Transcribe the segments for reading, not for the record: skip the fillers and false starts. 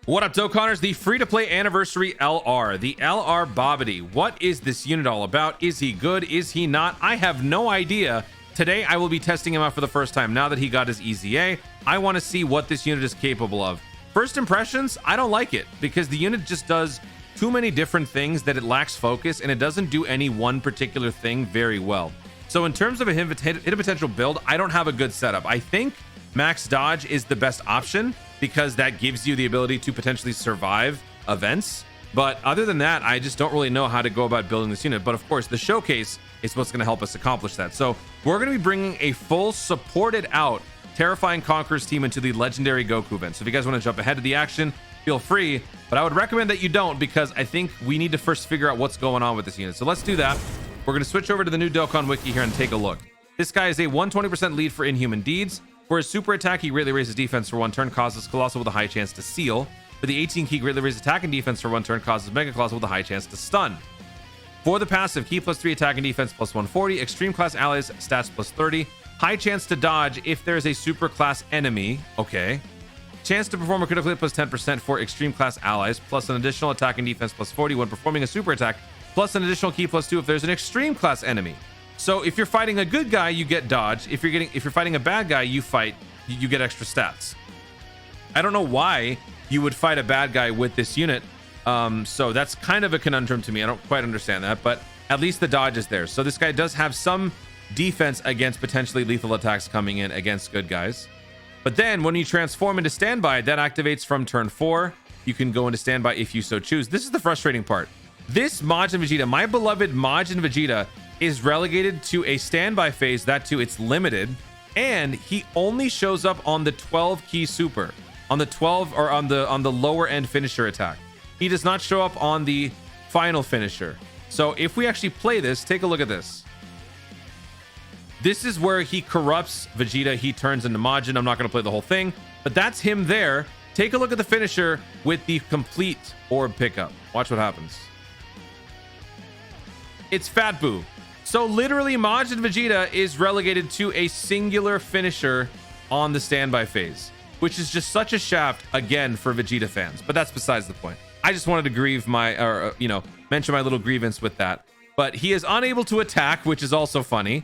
What up, Dokkaners? The free-to-play anniversary LR, the LR Babidi. What is this unit all about? Is he good? Is he not? I have no idea. Today, I will be testing him out for the first time. Now that he got his EZA, I want to see what this unit is capable of. First impressions, I don't like it because the unit just does too many different things that it lacks focus, and it doesn't do any one particular thing very well. So in terms of a hit potential build, I don't have a good setup. I think max dodge is the best option because that gives you the ability to potentially survive events. But other than that, I just don't really know how to go about building this unit. But of course, the showcase is what's going to help us accomplish that. So we're going to be bringing a full supported out Terrifying Conquerors team into the legendary Goku event. So if you guys want to jump ahead of the action, feel free. But I would recommend that you don't, because I think we need to first figure out what's going on with this unit. So let's do that. We're going to switch over to the new Dokkan Wiki here and take a look. This guy is a 120% lead for Inhuman Deeds. For his super attack, he greatly raises defense for one turn, causes Colossal with a high chance to seal. For the 18 key, greatly raises attack and defense for one turn, causes Mega Colossal with a high chance to stun. For the passive, key +3 attack and defense plus 140, extreme class allies stats plus 30, high chance to dodge if there's a super class enemy. Okay. Chance to perform a critical hit plus 10% for extreme class allies, plus an additional attack and defense plus 40 when performing a super attack, plus an additional key +2 if there's an extreme class enemy. So if you're fighting a good guy, you get dodge. If you're fighting a bad guy, you get extra stats. I don't know why you would fight a bad guy with this unit. So that's kind of a conundrum to me. I don't quite understand that, but at least the dodge is there. So this guy does have some defense against potentially lethal attacks coming in against good guys. But then when you transform into standby, that activates from turn 4. You can go into standby if you so choose. This is the frustrating part. This Majin Vegeta, my beloved Majin Vegeta, is relegated to a standby phase. That too, it's limited, and he only shows up on the 12 key super, on the 12 or on the lower end finisher attack. He does not show up on the final finisher. So if we actually play this, take a look at this. This is where he corrupts Vegeta. He turns into Majin. I'm not going to play the whole thing, but that's him there. Take a look at the finisher with the complete orb pickup. Watch what happens. It's Fat Boo. So literally Majin Vegeta is relegated to a singular finisher on the standby phase, which is just such a shaft again for Vegeta fans. But that's besides the point. I just wanted to mention my little grievance with that. But he is unable to attack, which is also funny.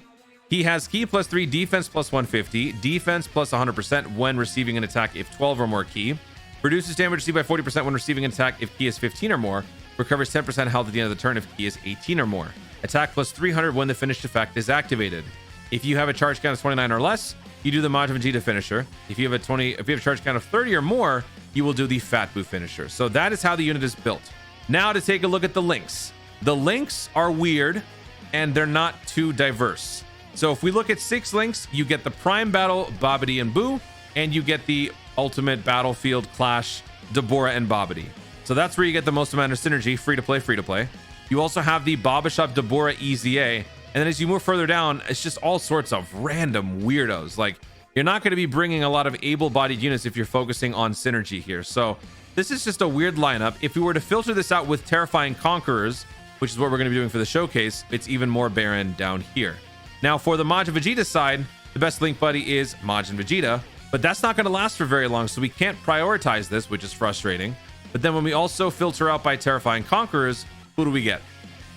He has key +3, defense plus 150, defense plus 100% when receiving an attack if 12 or more key. Reduces damage received by 40% when receiving an attack if key is 15 or more. Recovers 10% health at the end of the turn if key is 18 or more. Attack plus 300 when the finished effect is activated. If you have a charge count of 29 or less, you do the Majin Vegeta finisher. If you have a charge count of 30 or more, you will do the Fat Boo finisher. So that is how the unit is built. Now to take a look at the links. The links are weird and they're not too diverse. So if we look at 6 links, you get the Prime Battle Babidi and Boo, and you get the Ultimate Battlefield Clash Deborah and Babidi. So that's where you get the most amount of synergy, free to play. You also have the Babashop Deborah EZA, and then as you move further down, it's just all sorts of random weirdos. Like, you're not going to be bringing a lot of able-bodied units if you're focusing on synergy here. So this is just a weird lineup. If we were to filter this out with Terrifying Conquerors, which is what we're going to be doing for the showcase, it's even more barren down here. Now for the Majin Vegeta side, the best link buddy is Majin Vegeta, but that's not going to last for very long, so we can't prioritize this, which is frustrating. But then when we also filter out by Terrifying Conquerors, who do we get?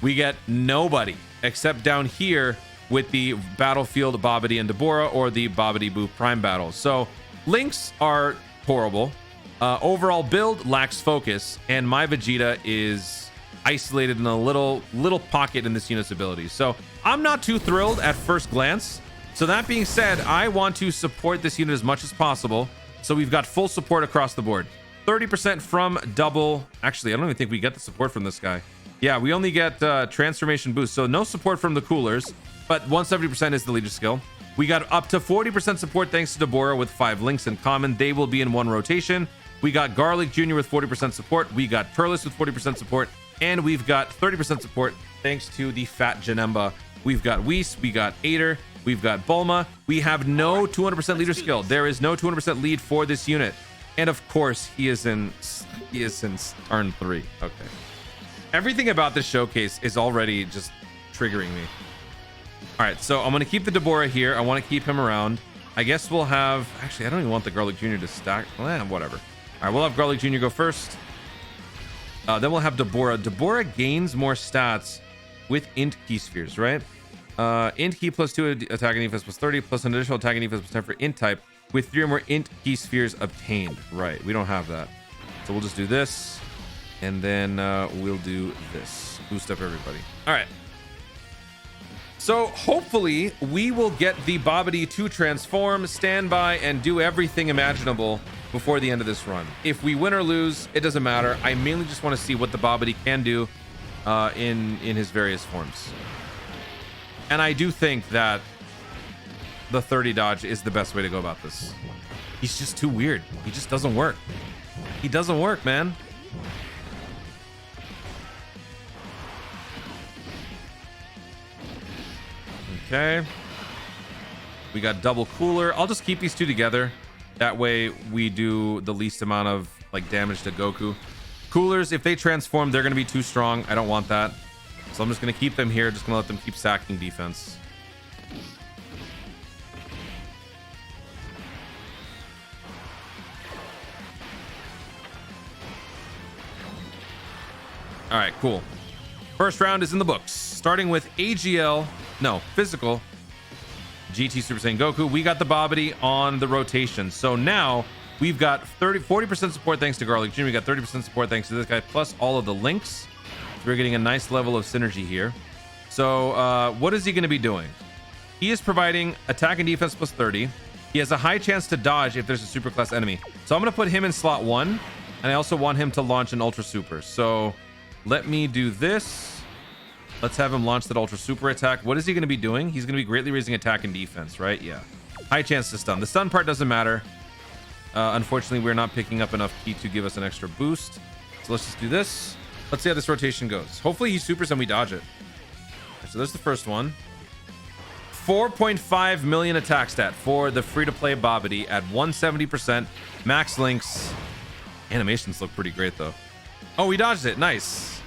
We get nobody except down here with the Battlefield Babidi and Deborah or the Babidi Boo Prime Battle. So links are horrible. Overall build lacks focus, and my Vegeta is isolated in a little pocket in this unit's abilities. So I'm not too thrilled at first glance. So that being said, I want to support this unit as much as possible. So we've got full support across the board. 30% from double. Actually, I don't even think we get the support from this guy. Yeah, we only get transformation boost. So no support from the coolers, but 170% is the leader skill. We got up to 40% support thanks to Deborah with 5 links in common. They will be in one rotation. We got Garlic Jr. with 40% support. We got Turles with 40% support. And we've got 30% support thanks to the Fat Janemba. We've got Whis, we got Ader, we've got Bulma. We have no 200% leader skill. There is no 200% lead for this unit. And of course, he is in turn 3. Okay. Everything about this showcase is already just triggering me. All right, so I'm going to keep the Deborah here. I want to keep him around. I guess we'll have... Actually, I don't even want the Garlic Jr. to stack. Whatever. All right, we'll have Garlic Jr. go first. Then we'll have Deborah. Deborah gains more stats with int key spheres, right? Int key plus 2 attack and defense plus 30 plus an additional attack and defense plus 10 for int type with 3 or more int key spheres obtained. Right, we don't have that. So we'll just do this. And then we'll do this. Boost up everybody. All right. So hopefully we will get the Babidi to transform, stand by, and do everything imaginable before the end of this run. If we win or lose, it doesn't matter. I mainly just want to see what the Babidi can do in his various forms. And I do think that the 30 dodge is the best way to go about this. He's just too weird. He just doesn't work. He doesn't work, man. Okay. We got double cooler. I'll just keep these two together. That way we do the least amount of like damage to Goku. Coolers, if they transform, they're going to be too strong. I don't want that. So I'm just going to keep them here. Just going to let them keep sacking defense. All right, cool. First round is in the books. Starting with physical GT Super Saiyan Goku. We got the Babidi on the rotation. So now we've got 40% support thanks to Garlic Jr. We got 30% support thanks to this guy, plus all of the links. So we're getting a nice level of synergy here. So what is he going to be doing? He is providing attack and defense plus 30. He has a high chance to dodge if there's a super class enemy. So I'm going to put him in slot 1. And I also want him to launch an Ultra Super. So let me do this. Let's have him launch that Ultra Super attack. What is he going to be doing? He's going to be greatly raising attack and defense, right? Yeah. High chance to stun. The stun part doesn't matter. Unfortunately, we're not picking up enough ki to give us an extra boost. So let's just do this. Let's see how this rotation goes. Hopefully he supers and we dodge it. So there's the first one. 4.5 million attack stat for the free-to-play Babidi at 170%. Max links. Animations look pretty great, though. Oh, we dodged it. Nice.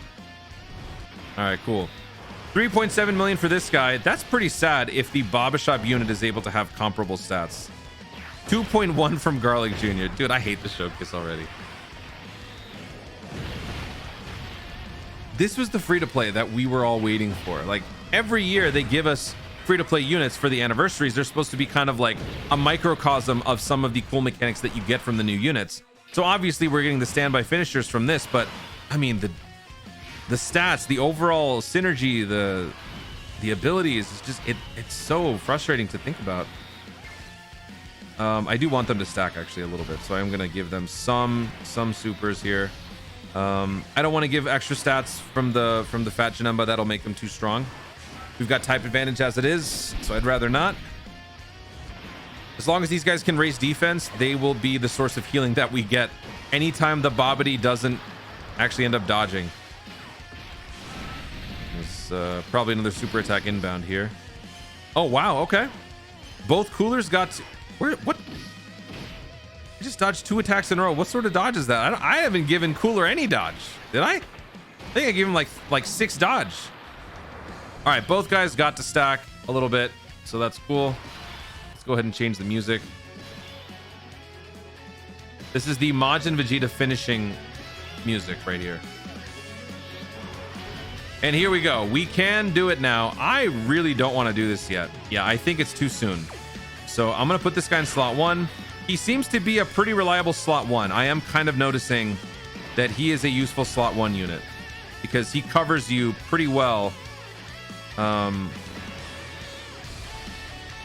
All right, cool. 3.7 million for this guy. That's pretty sad if the Babashop unit is able to have comparable stats. 2.1 from Garlic Jr. Dude, I hate the showcase already. This was the free-to-play that we were all waiting for. Like, every year they give us free-to-play units for the anniversaries. They're supposed to be kind of like a microcosm of some of the cool mechanics that you get from the new units. So obviously we're getting the standby finishers from this, but I mean, the stats, the overall synergy, the abilities, it's just it's so frustrating to think about. I do want them to stack actually a little bit, so I'm gonna give them some supers here. I don't want to give extra stats from the Fat Janemba. That'll make them too strong. We've got type advantage as it is, so I'd rather not. As long as these guys can raise defense, they will be the source of healing that we get anytime the Babidi doesn't actually end up dodging. There's probably another super attack inbound here. Oh, wow. Okay. Both coolers got... What? I just dodged 2 attacks in a row. What sort of dodge is that? I haven't given cooler any dodge. Did I? I think I gave him like 6 dodge. All right. Both guys got to stack a little bit, so that's cool. Let's go ahead and change the music. This is the Majin Vegeta finishing music right here. And here we go. We can do it now. I really don't want to do this yet. Yeah, I think it's too soon. So I'm going to put this guy in slot 1. He seems to be a pretty reliable slot 1. I am kind of noticing that he is a useful slot 1 unit because he covers you pretty well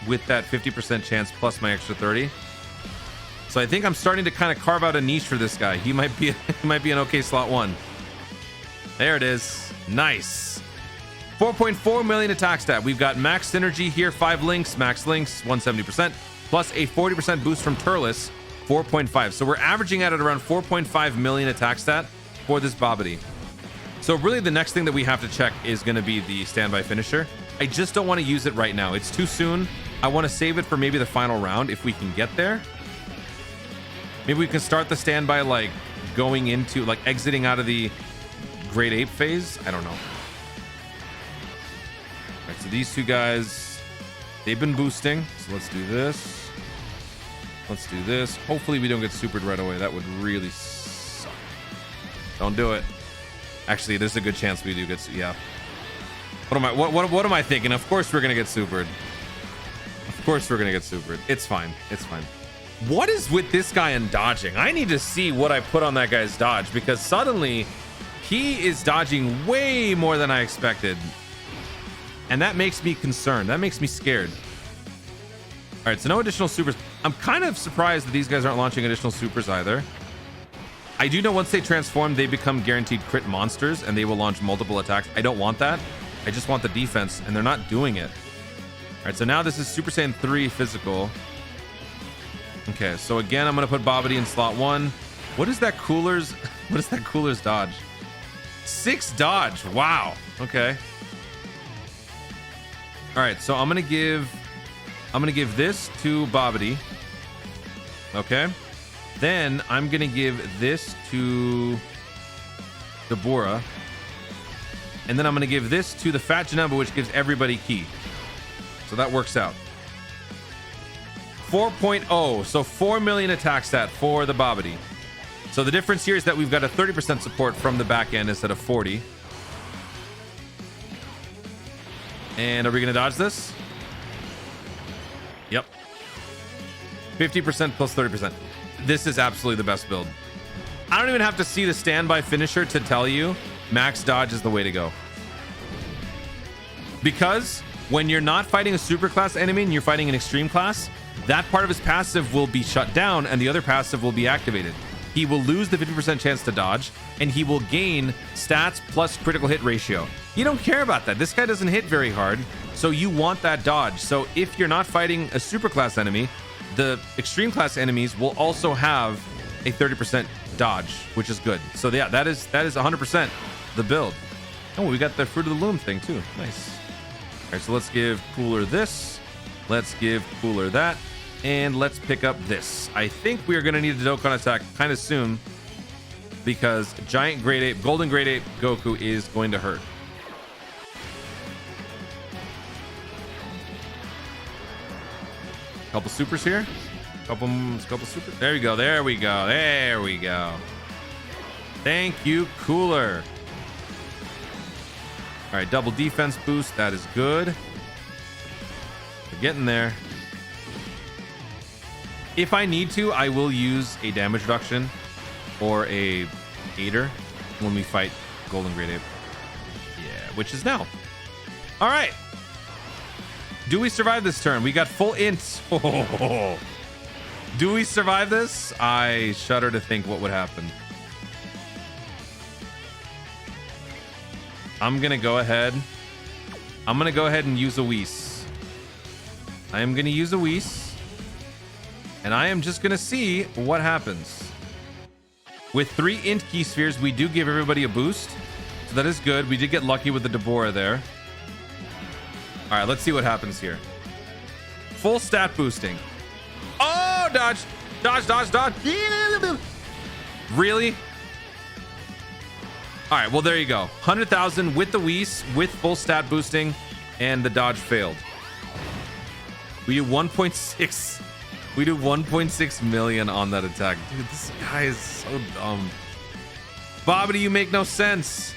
with that 50% chance plus my extra 30. So I think I'm starting to kind of carve out a niche for this guy. He might be an okay slot 1. There it is. Nice. 4.4 million attack stat. We've got max synergy here, 5 links, max links, 170%, plus a 40% boost from Turles, 4.5. So we're averaging at around 4.5 million attack stat for this Babidi. So really the next thing that we have to check is going to be the standby finisher. I just don't want to use it right now. It's too soon. I want to save it for maybe the final round if we can get there. Maybe we can start the standby like going into like exiting out of the Great Ape phase. I don't know. All right, so these two guys, they've been boosting. So let's do this. Let's do this. Hopefully we don't get supered right away. That would really suck. Don't do it. Actually, there's a good chance we do get. Yeah. What am I thinking? Of course we're gonna get supered. Of course we're gonna get supered. It's fine. It's fine. What is with this guy and dodging? I need to see what I put on that guy's dodge, because suddenly he is dodging way more than I expected. And that makes me concerned. That makes me scared. All right, so no additional supers. I'm kind of surprised that these guys aren't launching additional supers either. I do know once they transform, they become guaranteed crit monsters and they will launch multiple attacks. I don't want that. I just want the defense, and they're not doing it. All right, so now this is Super Saiyan 3 physical. Okay, so again, I'm going to put Babidi in slot 1. What is that Cooler's? What is that Cooler's dodge? 6 dodge. Wow. Okay. All right, so I'm going to give this to Babidi. Okay. Then I'm going to give this to Dabura. And then I'm going to give this to the Fat Janemba, which gives everybody key. So that works out. 4.0. So 4 million attack stat for the Babidi. So the difference here is that we've got a 30% support from the back end instead of 40. And are we going to dodge this? Yep. 50% plus 30%. This is absolutely the best build. I don't even have to see the standby finisher to tell you max dodge is the way to go. Because when you're not fighting a super class enemy and you're fighting an extreme class, that part of his passive will be shut down and the other passive will be activated. He will lose the 50% chance to dodge, and he will gain stats plus critical hit ratio. You don't care about that. This guy doesn't hit very hard, so you want that dodge. So if you're not fighting a super class enemy, the extreme class enemies will also have a 30% dodge, which is good. So yeah, that is 100% the build. Oh, we got the Fruit of the Loom thing too. Nice. All right, so let's give Cooler this. Let's give Cooler that. And let's pick up this. I think we are going to need a Dokkan attack kind of soon, because Giant Grade Ape, Golden Grade Ape Goku is going to hurt. Couple supers here. Couple supers. There we go. There we go. There we go. Thank you, Cooler. All right, double defense boost. That is good. We're getting there. If I need to, I will use a damage reduction or a aider when we fight Golden Grade Ape. Yeah, which is now. All right. Do we survive this turn? We got full int. Oh. Do we survive this? I shudder to think what would happen. I'm going to go ahead. I'm going to go ahead and use a Whis. I am going to use a Whis. And I am just going to see what happens. With 3 int key spheres, we do give everybody a boost. So that is good. We did get lucky with the Dabura there. All right, let's see what happens here. Full stat boosting. Oh, dodge. Dodge, dodge, dodge. Really? All right, well, there you go. 100,000 with the Whis, with full stat boosting, and the dodge failed. We do 1.6. We do 1.6 million on that attack. Dude, this guy is so dumb. Babidi, you make no sense.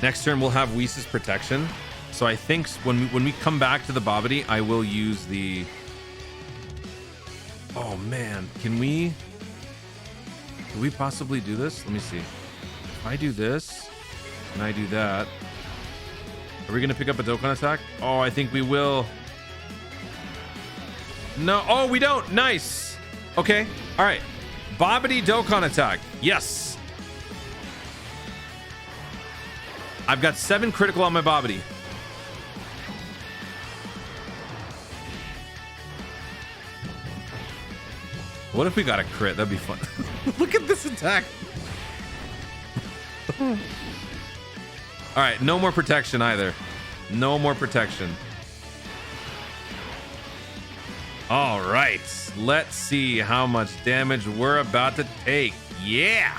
Next turn, we'll have Whis' protection. So I think when we come back to the Babidi, I will use the... Oh, man. Can we possibly do this? Let me see. If I do this... and I do that. Are we going to pick up a Dokkan attack? Oh, I think we will. No. Oh, we don't. Nice. Okay. All right. Babidi Dokkan attack. Yes. I've got 7 critical on my Babidi. What if we got a crit? That'd be fun. Look at this attack. All right, no more protection either. No more protection. All right, let's see how much damage we're about to take. Yeah.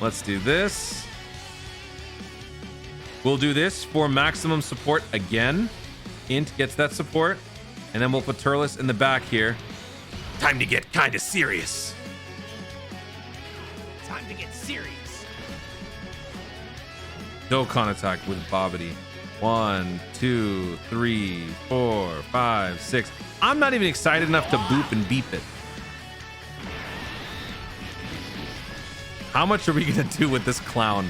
Let's do this. We'll do this for maximum support again. Int gets that support. And then we'll put Turles in the back here. Time to get kind of serious. Time to get serious. Dokkan attack with Babidi. 1, 2, 3, 4, 5, 6. I'm not even excited enough to boop and beep it. How much are we gonna do with this clown?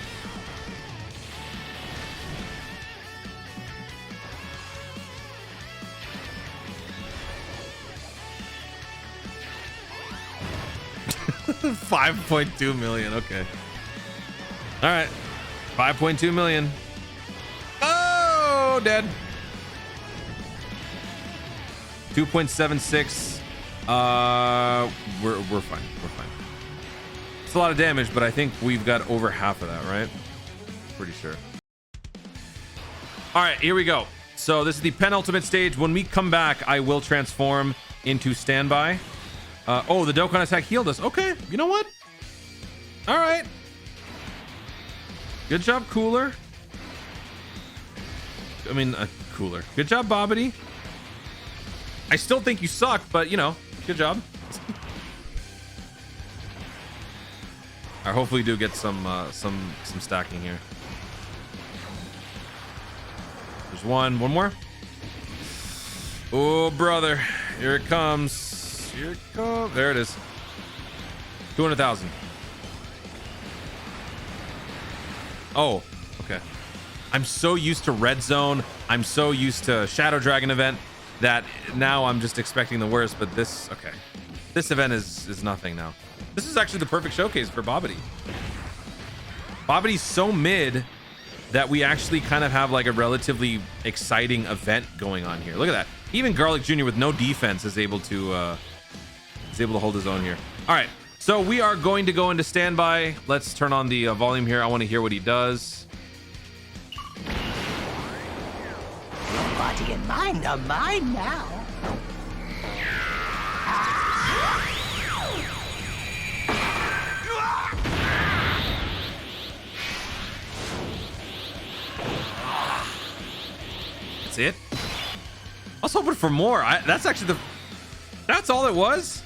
$5.2 million. Okay. All right. 5.2 million. Oh, dead. 2.76. We're fine. We're fine. It's a lot of damage, but I think we've got over half of that, right? Pretty sure. All right, here we go. So this is the penultimate stage. When we come back, I will transform into standby. Oh, the Dokkan attack healed us. Okay, you know what? All right. Good job, Cooler. I mean, Cooler. Good job, Babidi. I still think you suck, but you know, good job. All right, hopefully we do get some stacking here. There's one more. Oh, brother, here it comes. Here it comes. There it is. 200,000. Oh, okay. I'm so used to Red Zone. I'm so used to Shadow Dragon event that now I'm just expecting the worst. But this, okay, this event is nothing now. This is actually the perfect showcase for Babidi. Babidi's so mid that we actually kind of have like a relatively exciting event going on here. Look at that. Even Garlic Jr. with no defense is able to hold his own here. All right, so we are going to go into standby. Let's turn on the volume here. I want to hear what he does. Body and mind are mine now. That's it. I was hoping for more. That's actually that's all it was.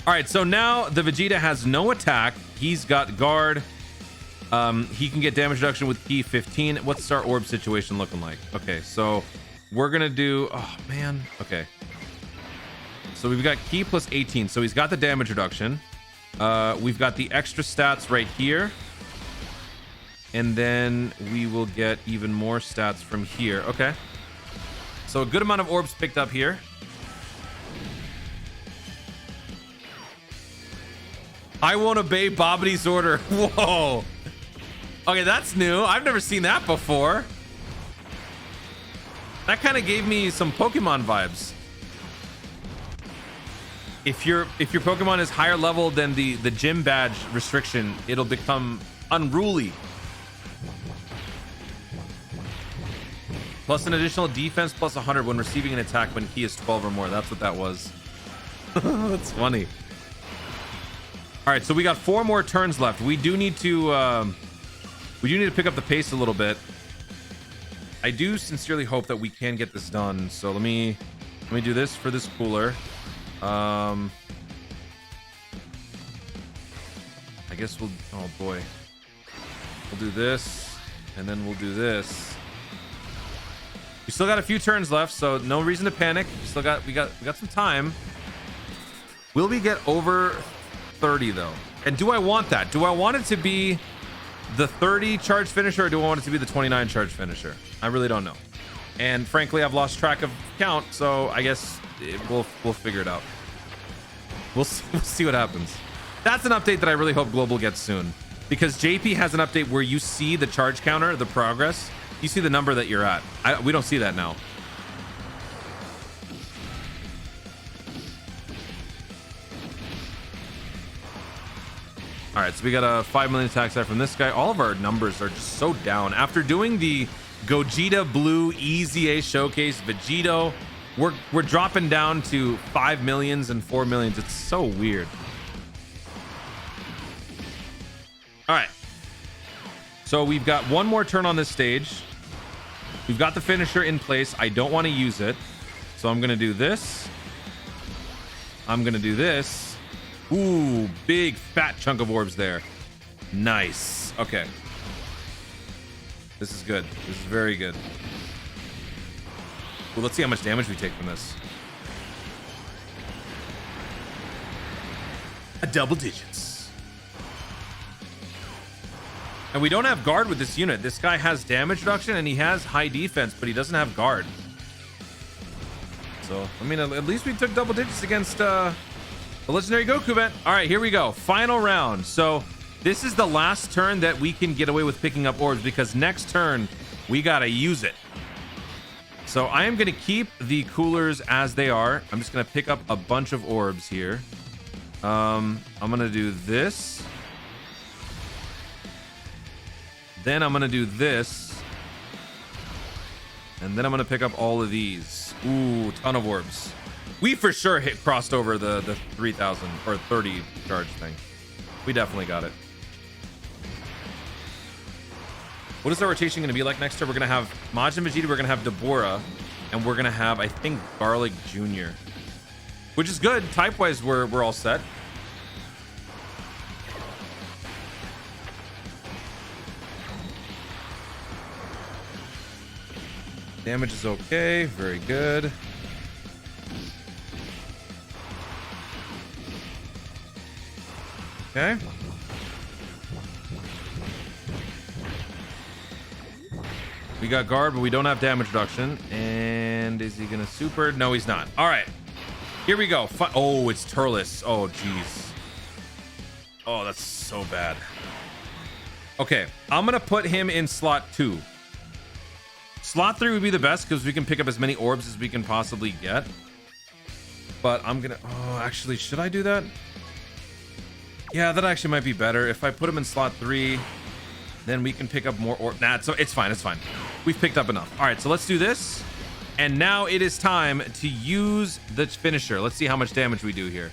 All right, so now the Vegeta has no attack. He's got guard. He can get damage reduction with key 15. What's our orb situation looking like? Okay, so we're gonna do, oh man, okay, so we've got key plus 18, so he's got the damage reduction. We've got the extra stats right here, and then we will get even more stats from here. Okay, so a good amount of orbs picked up here. I won't obey Babidi's order. Whoa. Okay, that's new. I've never seen that before. That kind of gave me some Pokemon vibes. If your Pokemon is higher level than the gym badge restriction, it'll become unruly. Plus an additional defense plus 100 when receiving an attack when key is 12 or more. That's what that was. That's funny. All right, so we got 4 more turns left. We do need to pick up the pace a little bit. I do sincerely hope that we can get this done. So let me do this for this cooler. I guess we'll, oh boy, we'll do this and then we'll do this. We still got a few turns left, so no reason to panic. We got some time. Will we get over 30 though? And do I want that? Do I want it to be the 30 charge finisher, or do I want it to be the 29 charge finisher? I really don't know. And frankly, I've lost track of count, so I guess we'll figure it out. We'll see what happens. That's an update that I really hope Global gets soon, because JP has an update where you see the charge counter, the progress. You see the number that you're at. We don't see that now. All right, so we got a 5 million attack stat from this guy. All of our numbers are just so down. After doing the Gogeta Blue EZA showcase, Vegito, we're dropping down to 5 millions and 4 millions. It's so weird. All right. So we've got one more turn on this stage. We've got the finisher in place. I don't want to use it. So I'm going to do this. I'm going to do this. Ooh, big fat chunk of orbs there. Nice. Okay. This is good. This is very good. Well, let's see how much damage we take from this. A double digits. And we don't have guard with this unit. This guy has damage reduction and he has high defense, but he doesn't have guard. So, I mean, at least we took double digits against the legendary Goku event. All right, here we go. Final round. So this is the last turn that we can get away with picking up orbs, because next turn we got to use it. So I am going to keep the coolers as they are. I'm just going to pick up a bunch of orbs here. I'm going to do this. Then I'm going to do this. And then I'm going to pick up all of these. Ooh, ton of orbs. We for sure crossed over the 3,000 or 30 charge thing. We definitely got it. What is our rotation going to be like next turn? We're going to have Majin Vegeta, we're going to have Deborah, and we're going to have, I think, Garlic Jr., which is good. Type-wise, we're all set. Damage is okay. Very good. Okay. We got guard, but we don't have damage reduction. And is he gonna super? No, he's not. All right. Here we go. Oh, it's Turles. Oh, jeez. Oh, that's so bad. Okay, I'm gonna put him in slot 2. Slot 3 would be the best because we can pick up as many orbs as we can possibly get. But I'm gonna... Oh, actually, should I do that? Yeah, that actually might be better. If I put him in slot 3, then we can pick up more orbs. Nah, so it's fine. It's fine. We've picked up enough. All right, so let's do this. And now it is time to use the finisher. Let's see how much damage we do here.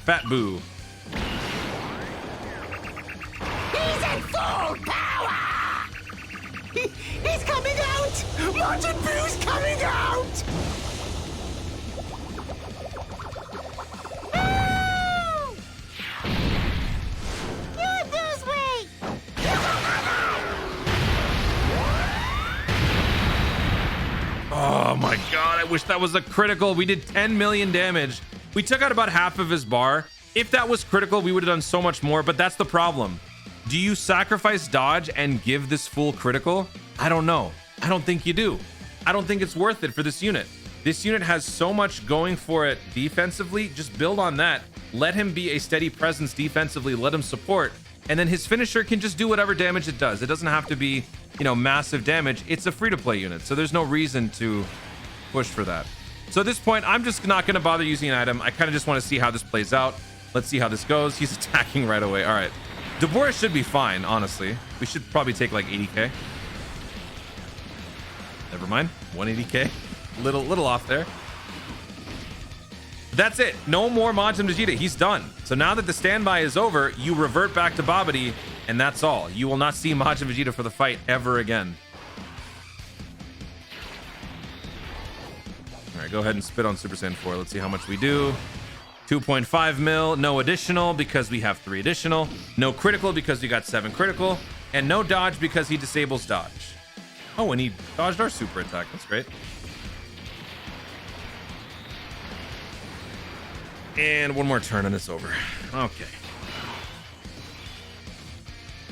Fat Boo. He's in full power! He's coming out! Majin Buu's coming out! Oh! You're Buu's way! Oh my god, I wish that was a critical. We did 10 million damage. We took out about half of his bar. If that was critical, we would have done so much more, but that's the problem. Do you sacrifice dodge and give this full critical? I don't know. I don't think you do. I don't think it's worth it for this unit. This unit has so much going for it defensively. Just build on that. Let him be a steady presence defensively. Let him support. And then his finisher can just do whatever damage it does. It doesn't have to be, you know, massive damage. It's a free-to-play unit, so there's no reason to push for that. So at this point, I'm just not going to bother using an item. I kind of just want to see how this plays out. Let's see how this goes. He's attacking right away. All right. Deborah should be fine, honestly. We should probably take like 80k. Never mind. 180k. Little off there. That's it. No more Majin Vegeta. He's done. So now that the standby is over, you revert back to Babidi, and that's all. You will not see Majin Vegeta for the fight ever again. All right, go ahead and spit on Super Saiyan 4. Let's see how much we do. 2.5 mil. No additional because we have 3 additional. No critical because we got 7 critical. And no dodge because he disables dodge. Oh, and he dodged our super attack. That's great. And one more turn and it's over. Okay.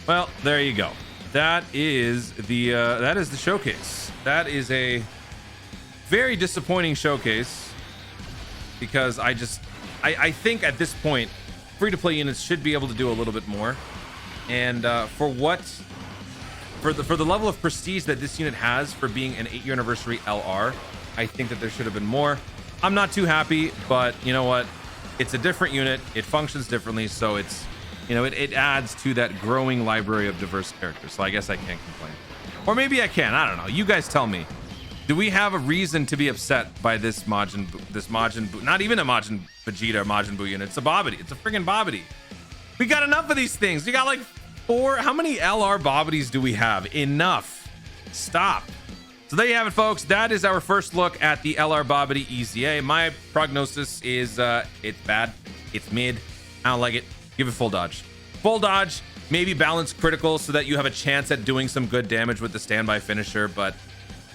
Well, there you go. That is the showcase. That is a very disappointing showcase because I think at this point free-to-play units should be able to do a little bit more. And for the level of prestige that this unit has for being an 8-year anniversary LR, I think that there should have been more. I'm not too happy, but you know what? It's a different unit. It functions differently, so it's, you know, it adds to that growing library of diverse characters. So I guess I can't complain. Or maybe I can. I don't know. You guys tell me. Do we have a reason to be upset by this Majin Buu? Not even a Majin Vegeta or Majin Buu unit. It's a Babidi. It's a friggin' Babidi. We got enough of these things. We got like How many LR Babidis do we have? Enough. Stop. So there you have it, folks. That is our first look at the LR Babidi EZA. My prognosis is it's bad. It's mid. I don't like it. Give it full dodge. Full dodge. Maybe balance critical so that you have a chance at doing some good damage with the standby finisher. But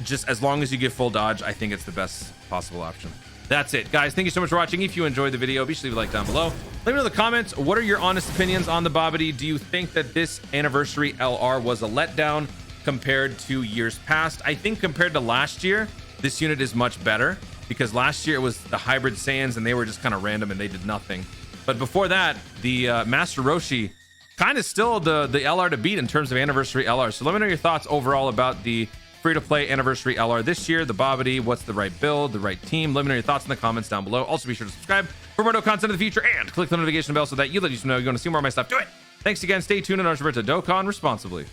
just as long as you give full dodge, I think it's the best possible option. That's it, guys. Thank you so much for watching. If you enjoyed the video, be sure to leave a like down below. Let me know in the comments, what are your honest opinions on the Babidi? Do you think that this anniversary LR was a letdown compared to years past? I think compared to last year, this unit is much better because last year it was the hybrid Saiyans and they were just kind of random and they did nothing. But before that, the Master Roshi kind of still the LR to beat in terms of anniversary LR. So let me know your thoughts overall about the free-to-play anniversary LR this year, the Babidi. What's the right build, the right team? Let me know your thoughts in the comments down below. Also, be sure to subscribe for more content in the future and click the notification bell so that you let you know you want to see more of my stuff. Do it. Thanks again. Stay tuned and remember to Dokkan responsibly.